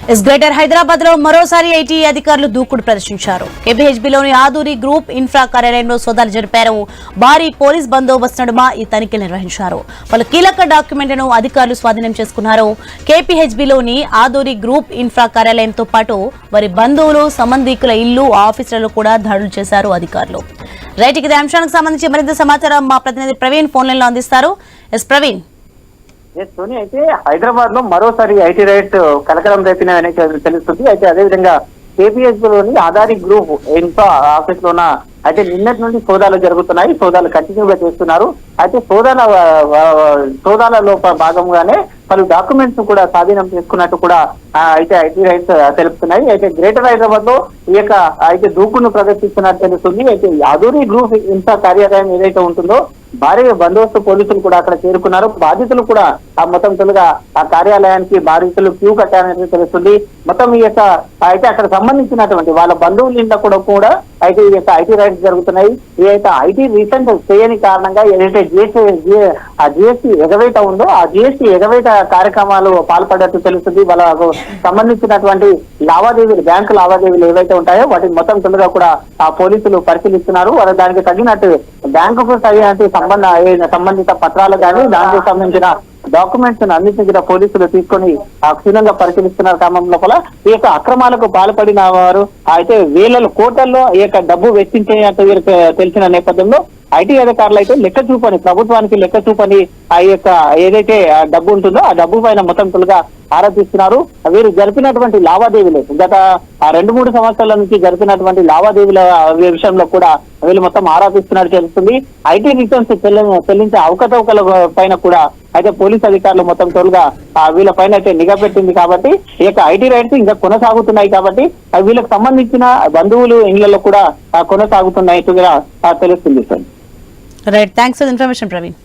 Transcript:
Greater Hyderabad లో మరోసారి IT అధికారులు దూకుడు ప్రదర్శించారు. కేపీహెచ్బీలోని ఆదూరి గ్రూప్ ఇన్ఫ్రా కార్యాలయంలో సోదాలు జరిపారు. భారీ పోలీస్ బందోబస్తు నడుమ ఈ తనిఖీలు నిర్వహించారు. పలు కీలక డాక్యుమెంట్లను అధికారులు స్వాధీనం చేసుకున్నారు. కేపీహెచ్బీలోని ఆదూరి గ్రూప్ ఇన్ఫ్రా కార్యాలయంతో పాటు వారి బంధువులు, సంబంధికుల ఇల్లు, ఆఫీసులలో కూడా దాడులు చేశారు అధికారులు. రైట్, ఇదే అంశానికి సంబంధించి మరింత సమాచారం మా ప్రతినిధి ప్రవీణ్ ఫోన్ లైన్ లో అందిస్తారు. ఎస్ ప్రవీణ్. సోని, అయితే హైదరాబాద్ లో మరోసారి ఐటీ రైట్స్ కలకలం రేపినని తెలుస్తుంది. అయితే అదేవిధంగా కేపీహెచ్బీ లోని ఆధారి గ్రూప్ ఇన్ఫ్రా ఆఫీస్ లోన అయితే నిన్నటి నుండి సోదాలు జరుగుతున్నాయి. సోదాలు కంటిన్యూగా చేస్తున్నారు. అయితే సోదాలలో భాగంగానే పలు డాక్యుమెంట్స్ కూడా స్వాధీనం చేసుకున్నట్టు కూడా అయితే ఐటీ రైట్స్ తెలుపుతున్నాయి. అయితే గ్రేటర్ హైదరాబాద్ లో ఈ యొక్క అయితే దూకుడును ప్రదర్శిస్తున్నట్టు తెలుస్తుంది. అయితే ఆదూరి గ్రూప్ ఇన్ఫ్రా కార్యాలయం ఏదైతే ఉంటుందో భారీ బందోబస్తు పోలీసులు కూడా అక్కడ చేరుకున్నారు. బాధితులు కూడా మొత్తం తొలుగా ఆ కార్యాలయానికి బాధితులు క్యూ కట్టారని తెలుస్తుంది. మొత్తం ఈ యొక్క అయితే అక్కడ సంబంధించినటువంటి వాళ్ళ బంధువుల ఇంట్లో కూడా అయితే ఈ యొక్క ఐటీ రైట్స్ జరుగుతున్నాయి. ఈ యొక్క ఐటీ రీసెంట్ చేయని కారణంగా ఏదైతే జిఎస్టీ ఎగవేత ఉందో ఆ జిఎస్టీ ఎగవేత కార్యక్రమాలు పాల్పడ్డట్టు తెలుస్తుంది. వాళ్ళకు సంబంధించినటువంటి లావాదేవీలు, బ్యాంకు లావాదేవీలు ఏవైతే ఉంటాయో వాటిని మొత్తం తొలుగా కూడా ఆ పోలీసులు పరిశీలిస్తున్నారు. వారు దానికి తగినట్టు బ్యాంకుకు తగినట్టు సంబంధిత పత్రాలు కానీ దానికి సంబంధించిన డాక్యుమెంట్స్ అన్నింటినీ కూడా పోలీసులు తీసుకొని క్షుణ్ణంగా పరిశీలిస్తున్న క్రమం లోపల ఈ యొక్క అక్రమాలకు పాల్పడిన వారు అయితే వేల కోట్లలో ఈ యొక్క డబ్బు వెచ్చించేటట్టు వీరికి తెలిసిన నేపథ్యంలో ఐటీ అధికారులు అయితే లెక్క చూపని, ప్రభుత్వానికి లెక్క చూపని ఆ యొక్క ఏదైతే డబ్బు ఉంటుందో ఆ డబ్బు పైన మొత్తం తొలుగా ఆరోపిస్తున్నారు. వీరు జరిపినటువంటి లావాదేవీలు గత 2-3 సంవత్సరాల నుంచి జరిపినటువంటి లావాదేవీల విషయంలో కూడా వీళ్ళు మొత్తం ఆరోపిస్తున్నట్టు తెలుస్తుంది. ఐటీ రిటర్న్స్ చెల్లించే అవకతవకల పైన కూడా అయితే పోలీస్ అధికారులు మొత్తం తోలుగా వీళ్ళ పైన అయితే నిఘా పెట్టింది. కాబట్టి ఈ యొక్క ఐటీ రైట్స్ ఇంకా కొనసాగుతున్నాయి. కాబట్టి వీళ్ళకి సంబంధించిన బంధువులు ఇళ్లలో కూడా కొనసాగుతున్నాయి తెలుస్తుంది sir. Right, thanks for the information Praveen.